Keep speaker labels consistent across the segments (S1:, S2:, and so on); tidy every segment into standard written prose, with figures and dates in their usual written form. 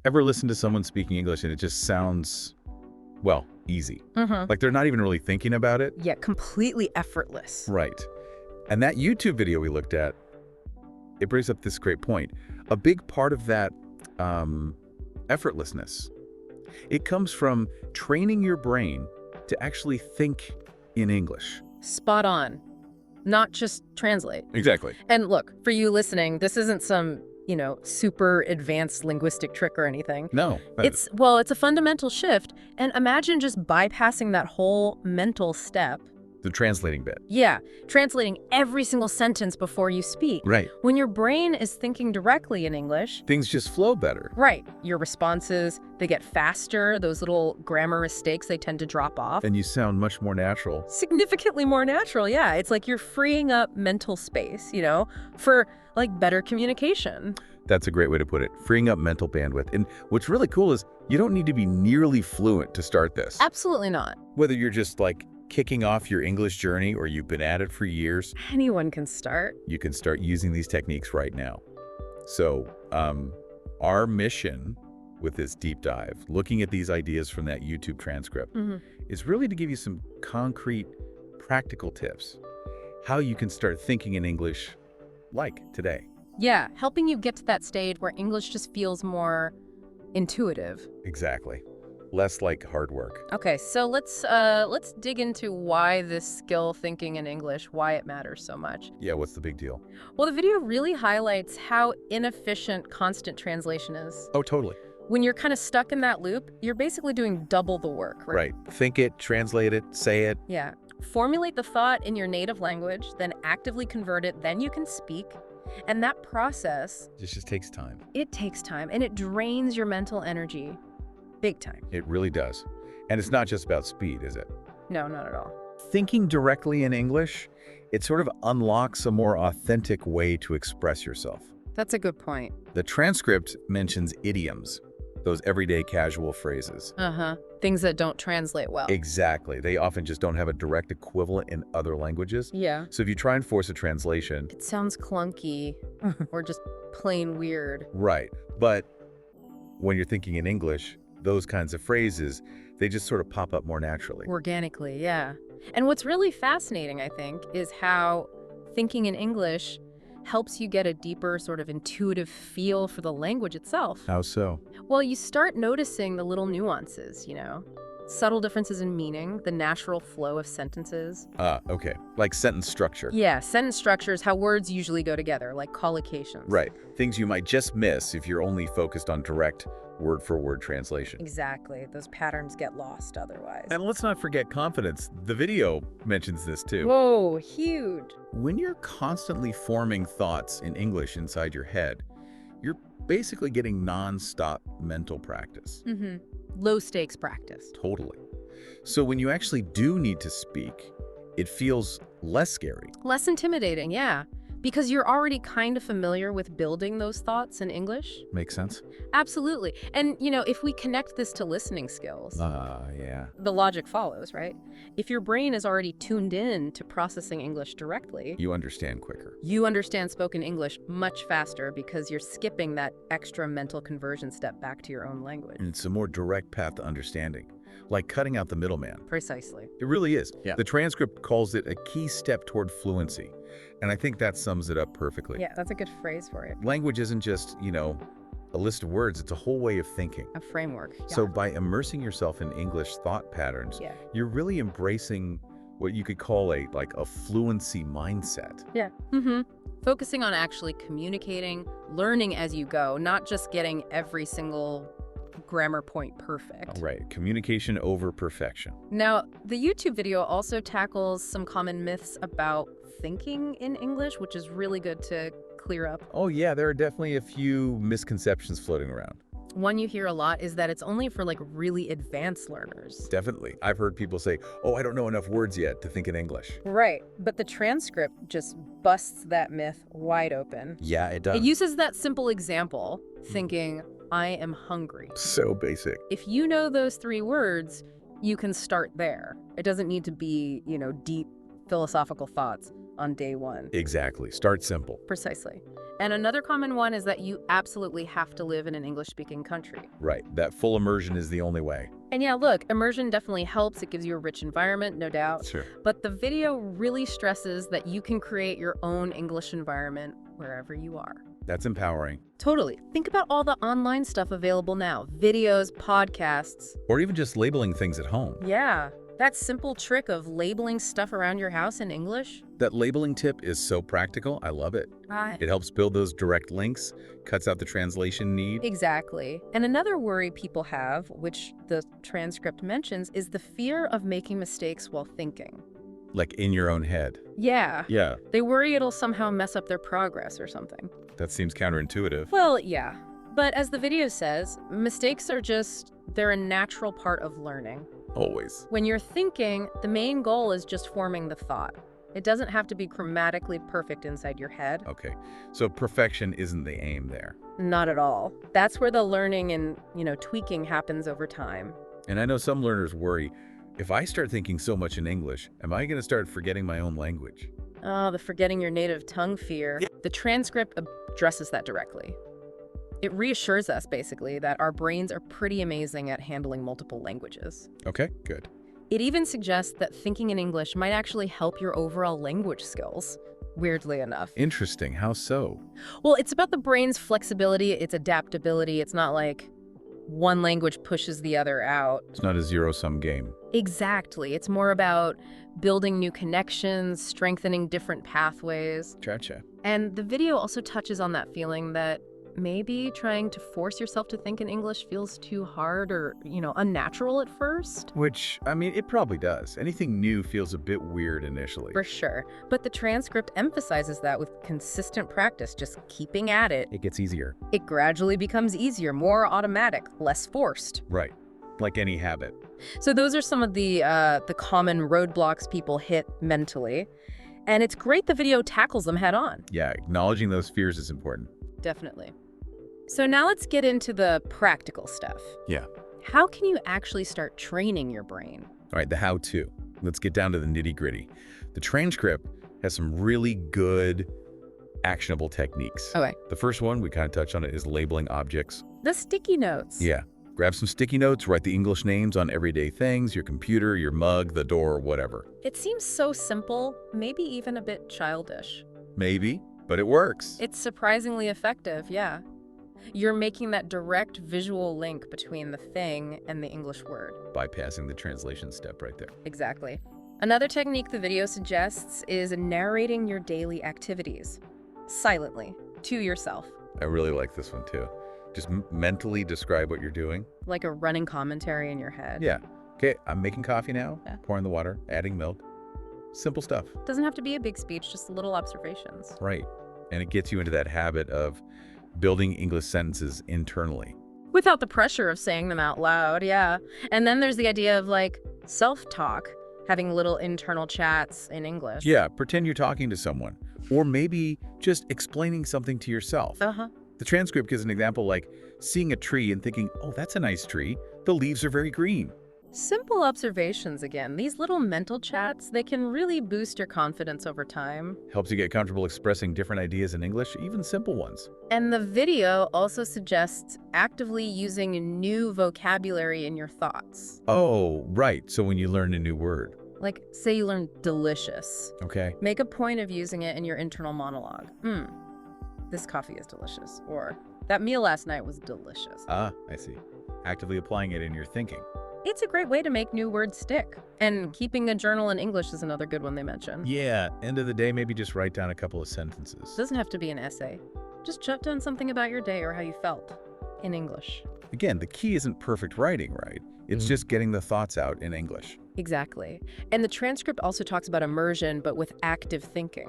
S1: Ever listen to someone speaking English and it just sounds, well, easy? Like they're not even really thinking about it?
S2: Yeah, completely effortless.
S1: Right. And that YouTube video we looked at, it brings up this great point. A big part of that effortlessness, it comes from training your brain to actually think in English.
S2: Spot on. Not just translate.
S1: Exactly.
S2: And look, for you listening, this isn't some, super advanced linguistic trick or anything.
S1: No.
S2: It's a fundamental shift. And imagine just bypassing that whole mental step.
S1: The translating bit.
S2: Yeah, translating every single sentence before you speak.
S1: Right.
S2: When your brain is thinking directly in English,
S1: Things just flow better.
S2: right, your responses, they get faster. Those little grammar mistakes, they tend to drop off.
S1: And you sound much more natural.
S2: Significantly more natural, yeah. It's like you're freeing up mental space, for better communication.
S1: That's a great way to put it. Freeing up mental bandwidth. And what's really cool is you don't need to be nearly fluent to start this.
S2: Absolutely not.
S1: Whether you're just kicking off your English journey or you've been at it for years,
S2: Anyone can start.
S1: you can start using these techniques right now. So our mission with this deep dive, looking at these ideas from that YouTube transcript, is really to give you some concrete, practical tips, how you can start thinking in English like today.
S2: Yeah, helping you get to that stage where English just feels more intuitive.
S1: Exactly. Less like hard work.
S2: Okay, so let's dig into why this skill, thinking in English, why it matters so much.
S1: Yeah, what's the big deal?
S2: Well, the video really highlights how inefficient constant translation is.
S1: Oh, totally.
S2: When you're kind of stuck in that loop, you're basically doing double the work, right?
S1: Right. Think it, translate it, say it.
S2: Yeah. Formulate the thought in your native language, then actively convert it, then you can speak. And that process,
S1: It just takes time.
S2: it takes time and it drains your mental energy big time.
S1: It really does. And it's not just about speed, is it?
S2: No, not at all.
S1: Thinking directly in English, it sort of unlocks a more authentic way to express yourself.
S2: That's a good point.
S1: The transcript mentions idioms, those everyday casual phrases.
S2: Things that don't translate well.
S1: Exactly. They often just don't have a direct equivalent in other languages.
S2: Yeah.
S1: So if you try and force a translation,
S2: It sounds clunky or just plain weird.
S1: right. But when you're thinking in English, those kinds of phrases, they just sort of pop up more naturally.
S2: Organically, yeah. And what's really fascinating, I think, is how thinking in English helps you get a deeper sort of intuitive feel for the language itself.
S1: How so?
S2: Well, you start noticing the little nuances, subtle differences in meaning, the natural flow of sentences.
S1: Okay. Like sentence structure.
S2: Yeah, sentence structures, how words usually go together, like collocations.
S1: Right. Things you might just miss if you're only focused on direct word-for-word translation.
S2: Exactly. Those patterns get lost otherwise.
S1: And let's not forget confidence. The video mentions this too.
S2: Whoa, huge.
S1: When you're constantly forming thoughts in English inside your head, you're basically getting non-stop mental practice.
S2: Low stakes practice.
S1: Totally. So when you actually do need to speak, it feels less scary.
S2: Less intimidating, yeah. Because you're already kind of familiar with building those thoughts in English.
S1: Make sense?
S2: Absolutely. And, if we connect this to listening skills,
S1: Yeah.
S2: the logic follows, right? If your brain is already tuned in to processing English directly,
S1: You understand quicker.
S2: you understand spoken English much faster because you're skipping that extra mental conversion step back to your own language.
S1: And it's a more direct path to understanding, like cutting out the middleman.
S2: Precisely.
S1: It really is.
S2: Yeah.
S1: The transcript calls it a key step toward fluency. And I think that sums it up perfectly.
S2: Yeah, that's a good phrase for it.
S1: Language isn't just, a list of words. It's a whole way of thinking.
S2: A framework. Yeah.
S1: So by immersing yourself in English thought patterns,
S2: Yeah.
S1: you're really embracing what you could call a fluency mindset.
S2: Yeah. Focusing on actually communicating, learning as you go, not just getting every single grammar point perfect.
S1: Right. Communication over perfection.
S2: Now, the YouTube video also tackles some common myths about thinking in English, which is really good to clear up.
S1: Oh, yeah. There are definitely a few misconceptions floating around.
S2: One you hear a lot is that it's only for really advanced learners.
S1: Definitely. I've heard people say, oh, I don't know enough words yet to think in English.
S2: Right. But the transcript just busts that myth wide open.
S1: Yeah, it does.
S2: It uses that simple example, thinking, I am hungry.
S1: So basic.
S2: If you know those 3 words, you can start there. It doesn't need to be, deep philosophical thoughts. on day one.
S1: Exactly. Start simple.
S2: Precisely. And another common one is that you absolutely have to live in an English-speaking country.
S1: Right. That full immersion is the only way.
S2: And yeah, look, immersion definitely helps. It gives you a rich environment, no doubt.
S1: Sure.
S2: But the video really stresses that you can create your own English environment wherever you are.
S1: That's empowering.
S2: Totally. Think about all the online stuff available now. Videos, podcasts.
S1: Or even just labeling things at home.
S2: Yeah. That simple trick of labeling stuff around your house in English.
S1: That labeling tip is so practical. I love it.
S2: Right.
S1: It helps build those direct links, cuts out the translation need.
S2: Exactly. And another worry people have, which the transcript mentions, is the fear of making mistakes while thinking.
S1: Like in your own head.
S2: Yeah.
S1: Yeah.
S2: They worry it'll somehow mess up their progress or something.
S1: That seems counterintuitive.
S2: Well, yeah. But as the video says, mistakes are they're a natural part of learning.
S1: Always.
S2: When you're thinking, the main goal is just forming the thought. It doesn't have to be grammatically perfect inside your head.
S1: Okay. So perfection isn't the aim there.
S2: Not at all. That's where the learning and, tweaking happens over time.
S1: And I know some learners worry, if I start thinking so much in English, am I going to start forgetting my own language?
S2: Oh, the forgetting your native tongue fear.
S1: Yeah.
S2: The transcript addresses that directly. It reassures us, basically, that our brains are pretty amazing at handling multiple languages.
S1: Okay, good.
S2: It even suggests that thinking in English might actually help your overall language skills, weirdly enough.
S1: Interesting. How so?
S2: Well, it's about the brain's flexibility, its adaptability. It's not like one language pushes the other out.
S1: It's not a zero-sum game.
S2: Exactly. It's more about building new connections, strengthening different pathways.
S1: Gotcha.
S2: And the video also touches on that feeling that maybe trying to force yourself to think in English feels too hard or, unnatural at first.
S1: Which, I mean, it probably does. Anything new feels a bit weird initially.
S2: For sure. But the transcript emphasizes that with consistent practice, just keeping at it,
S1: It gets easier.
S2: it gradually becomes easier, more automatic, less forced.
S1: Right. Like any habit.
S2: So those are some of the common roadblocks people hit mentally. And it's great the video tackles them head on.
S1: Yeah, acknowledging those fears is important.
S2: Definitely. So now let's get into the practical stuff.
S1: Yeah.
S2: How can you actually start training your brain?
S1: All right, the how-to. Let's get down to the nitty-gritty. The transcript has some really good, actionable techniques.
S2: Okay.
S1: The first one, we kind of touched on it, is labeling objects.
S2: The sticky notes.
S1: Yeah. Grab some sticky notes, write the English names on everyday things, your computer, your mug, the door, whatever.
S2: It seems so simple, maybe even a bit childish.
S1: Maybe, but it works.
S2: It's surprisingly effective, yeah. You're making that direct visual link between the thing and the English word.
S1: Bypassing the translation step right there.
S2: Exactly. Another technique the video suggests is narrating your daily activities, silently, to yourself.
S1: I really like this one too. Just mentally describe what you're doing.
S2: Like a running commentary in your head.
S1: Yeah. Okay, I'm making coffee now,
S2: Yeah.
S1: pouring the water, adding milk. Simple stuff.
S2: Doesn't have to be a big speech, just little observations.
S1: Right. And it gets you into that habit of building English sentences internally.
S2: Without the pressure of saying them out loud, yeah. And then there's the idea of self-talk, having little internal chats in English.
S1: Yeah, pretend you're talking to someone. Or maybe just explaining something to yourself.
S2: Uh-huh.
S1: The transcript gives an example like seeing a tree and thinking, oh, that's a nice tree. The leaves are very green.
S2: Simple observations again. These little mental chats, they can really boost your confidence over time.
S1: Helps you get comfortable expressing different ideas in English, even simple ones.
S2: And the video also suggests actively using new vocabulary in your thoughts.
S1: Oh, right. So when you learn a new word.
S2: Like, say you learn delicious.
S1: Okay.
S2: Make a point of using it in your internal monologue. This coffee is delicious. Or, that meal last night was delicious.
S1: Ah, I see. Actively applying it in your thinking.
S2: It's a great way to make new words stick. And keeping a journal in English is another good one they mention.
S1: Yeah, end of the day, maybe just write down a couple of sentences.
S2: Doesn't have to be an essay. Just jot down something about your day or how you felt in English.
S1: Again, the key isn't perfect writing, right? It's just getting the thoughts out in English.
S2: Exactly. And the transcript also talks about immersion, but with active thinking.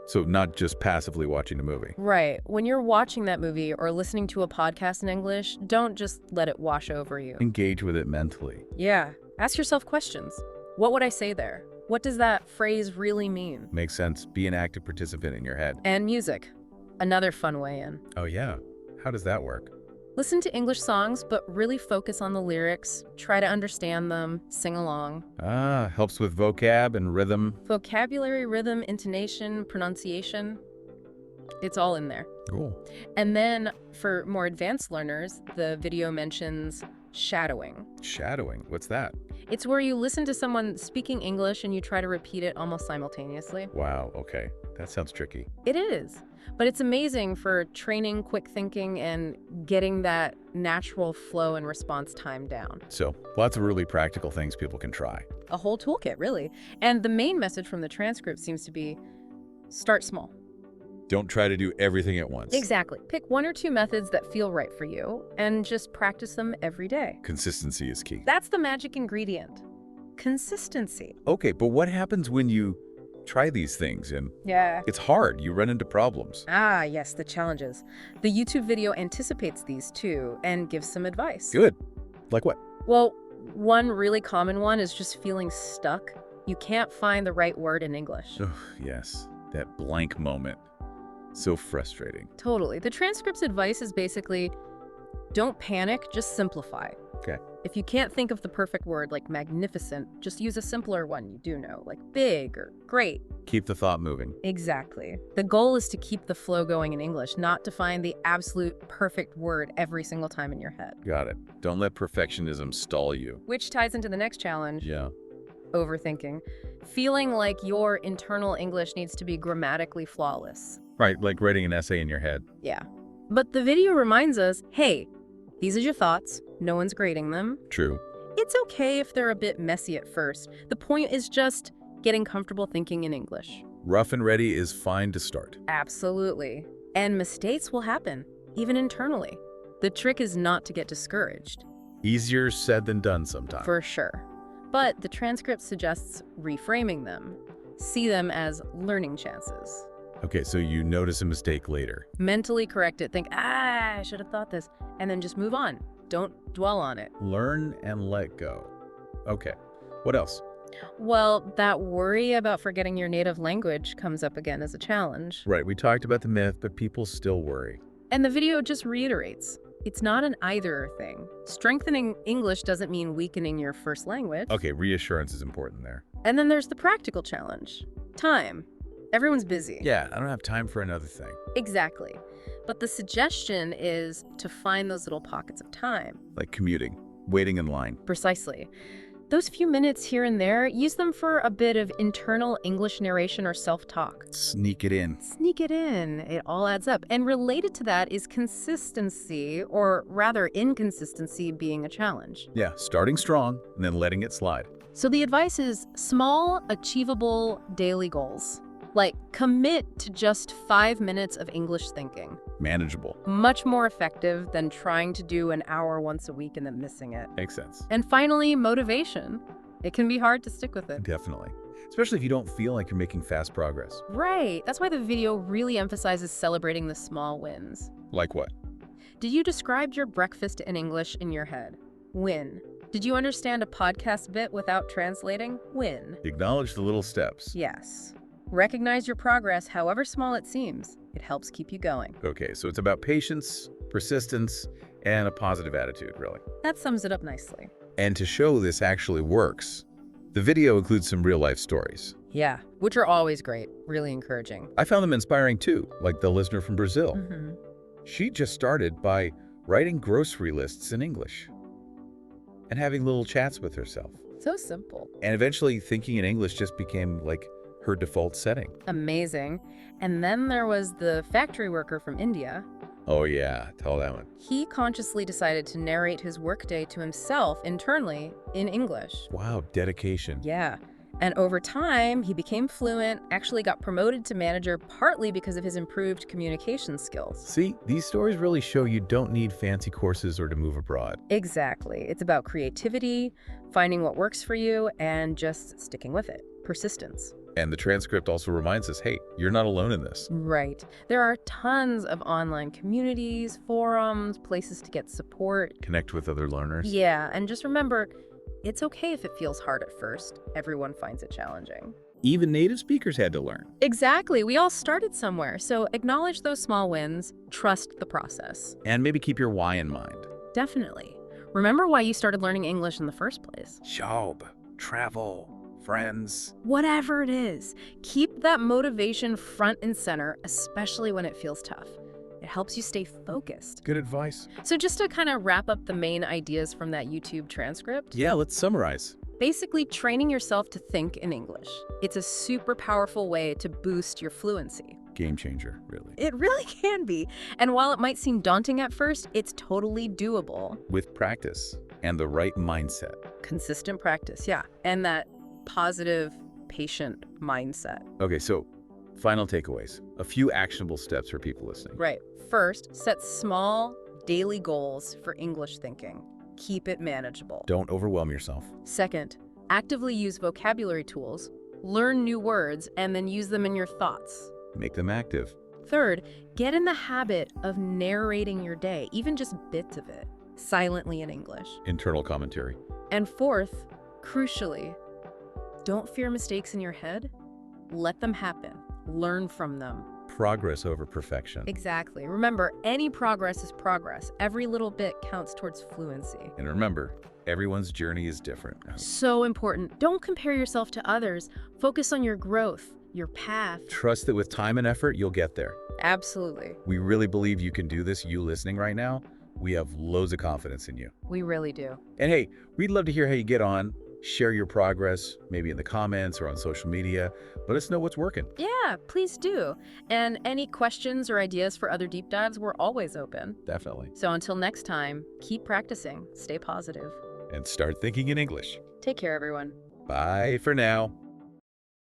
S1: So not just passively watching a movie.
S2: Right. When you're watching that movie or listening to a podcast in English, don't just let it wash over you.
S1: Engage with it mentally.
S2: Yeah. Ask yourself questions. What would I say there? What does that phrase really mean?
S1: Makes sense. Be an active participant in your head.
S2: And music. Another fun way in.
S1: Oh yeah. How does that work?
S2: Listen to English songs, but really focus on the lyrics. Try to understand them, sing along.
S1: Ah, helps with vocab and rhythm.
S2: Vocabulary, rhythm, intonation, pronunciation, it's all in there.
S1: Cool.
S2: And then for more advanced learners, the video mentions shadowing.
S1: Shadowing, what's that?
S2: It's where you listen to someone speaking English and you try to repeat it almost simultaneously.
S1: Wow, okay. That sounds tricky.
S2: It is, but it's amazing for training quick thinking and getting that natural flow and response time down.
S1: So, lots of really practical things people can try.
S2: A whole toolkit, really. And the main message from the transcript seems to be start small.
S1: Don't try to do everything at once.
S2: Exactly. Pick one or two methods that feel right for you and just practice them every day.
S1: Consistency is key.
S2: That's the magic ingredient. Consistency.
S1: Okay, but what happens when you try these things and it's hard? You run into problems.
S2: Ah, yes, the challenges. The YouTube video anticipates these too and gives some advice.
S1: Good. Like what?
S2: Well, one really common one is just feeling stuck. You can't find the right word in English.
S1: Oh, yes. That blank moment. So frustrating.
S2: Totally. The transcript's advice is basically, don't panic, just simplify.
S1: Okay.
S2: If you can't think of the perfect word like magnificent, just use a simpler one you do know, like big or great.
S1: Keep the thought moving.
S2: Exactly. The goal is to keep the flow going in English, not to find the absolute perfect word every single time in your head.
S1: Got it. Don't let perfectionism stall you.
S2: Which ties into the next challenge.
S1: Yeah.
S2: Overthinking. Feeling like your internal English needs to be grammatically flawless.
S1: Right, like writing an essay in your head.
S2: Yeah. But the video reminds us, hey, these are your thoughts. No one's grading them.
S1: True.
S2: It's okay if they're a bit messy at first. The point is just getting comfortable thinking in English.
S1: Rough and ready is fine to start.
S2: Absolutely. And mistakes will happen, even internally. The trick is not to get discouraged.
S1: Easier said than done sometimes.
S2: For sure. But the transcript suggests reframing them. See them as learning chances.
S1: Okay, so you notice a mistake later.
S2: Mentally correct it. Think, I should have thought this. And then just move on. Don't dwell on it.
S1: Learn and let go. Okay, what else?
S2: Well, that worry about forgetting your native language comes up again as a challenge.
S1: Right, we talked about the myth, but people still worry.
S2: And the video just reiterates, it's not an either thing. Strengthening English doesn't mean weakening your first language.
S1: Okay, reassurance is important there.
S2: And then there's the practical challenge. Time. Everyone's busy.
S1: Yeah, I don't have time for another thing.
S2: Exactly. But the suggestion is to find those little pockets of time.
S1: Like commuting, waiting in line.
S2: Precisely. Those few minutes here and there, use them for a bit of internal English narration or self-talk.
S1: Sneak it in.
S2: Sneak it in. It all adds up. And related to that is consistency, or rather inconsistency, being a challenge.
S1: Yeah, starting strong and then letting it slide.
S2: So the advice is small, achievable daily goals. Like, commit to just 5 minutes of English thinking.
S1: Manageable.
S2: Much more effective than trying to do an hour once a week and then missing it.
S1: Makes sense.
S2: And finally, motivation. It can be hard to stick with it.
S1: Definitely. Especially if you don't feel like you're making fast progress.
S2: Right. That's why the video really emphasizes celebrating the small wins.
S1: Like what?
S2: Did you describe your breakfast in English in your head? Win. Did you understand a podcast bit without translating? Win.
S1: Acknowledge the little steps.
S2: Yes. Recognize your progress, however small it seems. It helps keep you going.
S1: Okay, so it's about patience, persistence, and a positive attitude, really.
S2: That sums it up nicely.
S1: And to show this actually works, the video includes some real-life stories.
S2: Yeah, which are always great, really encouraging.
S1: I found them inspiring too, like the listener from Brazil.
S2: Mm-hmm.
S1: She just started by writing grocery lists in English and having little chats with herself.
S2: So simple.
S1: And eventually thinking in English just became like her default setting.
S2: Amazing. And then there was the factory worker from India.
S1: Oh yeah, tell that one.
S2: He consciously decided to narrate his workday to himself internally in English.
S1: Wow, dedication.
S2: Yeah. And over time, he became fluent, actually got promoted to manager partly because of his improved communication skills.
S1: See, these stories really show you don't need fancy courses or to move abroad.
S2: Exactly. It's about creativity, finding what works for you, and just sticking with it. Persistence.
S1: And the transcript also reminds us, hey, you're not alone in this.
S2: Right. There are tons of online communities, forums, places to get support.
S1: Connect with other learners.
S2: Yeah, and just remember, it's okay if it feels hard at first. Everyone finds it challenging.
S1: Even native speakers had to learn.
S2: Exactly. We all started somewhere, so acknowledge those small wins, trust the process.
S1: And maybe keep your why in mind.
S2: Definitely. Remember why you started learning English in the first place.
S1: Job, travel, friends.
S2: Whatever it is, keep that motivation front and center, especially when it feels tough. It helps you stay focused.
S1: Good advice.
S2: So just to kind of wrap up the main ideas from that YouTube transcript.
S1: Yeah, let's summarize.
S2: Basically, training yourself to think in English. It's a super powerful way to boost your fluency.
S1: Game changer, really.
S2: It really can be. And while it might seem daunting at first, it's totally doable.
S1: With practice and the right mindset.
S2: Consistent practice, yeah. And that positive, patient mindset.
S1: Okay, so final takeaways. A few actionable steps for people listening.
S2: Right. First, set small, daily goals for English thinking. Keep it manageable.
S1: Don't overwhelm yourself.
S2: Second, actively use vocabulary tools, learn new words, and then use them in your thoughts.
S1: Make them active.
S2: Third, get in the habit of narrating your day, even just bits of it, silently in English.
S1: Internal commentary.
S2: And fourth, crucially, don't fear mistakes in your head. Let them happen. Learn from them.
S1: Progress over perfection.
S2: Exactly. Remember, any progress is progress. Every little bit counts towards fluency.
S1: And remember, everyone's journey is different.
S2: So important. Don't compare yourself to others. Focus on your growth, your path.
S1: Trust that with time and effort, you'll get there.
S2: Absolutely.
S1: We really believe you can do this. You listening right now, we have loads of confidence in you.
S2: We really do.
S1: And hey, we'd love to hear how you get on. Share your progress, maybe in the comments or on social media. Let us know what's working.
S2: Yeah, please do. And any questions or ideas for other deep dives, we're always open.
S1: Definitely.
S2: So until next time, keep practicing, stay positive.
S1: And start thinking in English.
S2: Take care, everyone.
S1: Bye for now.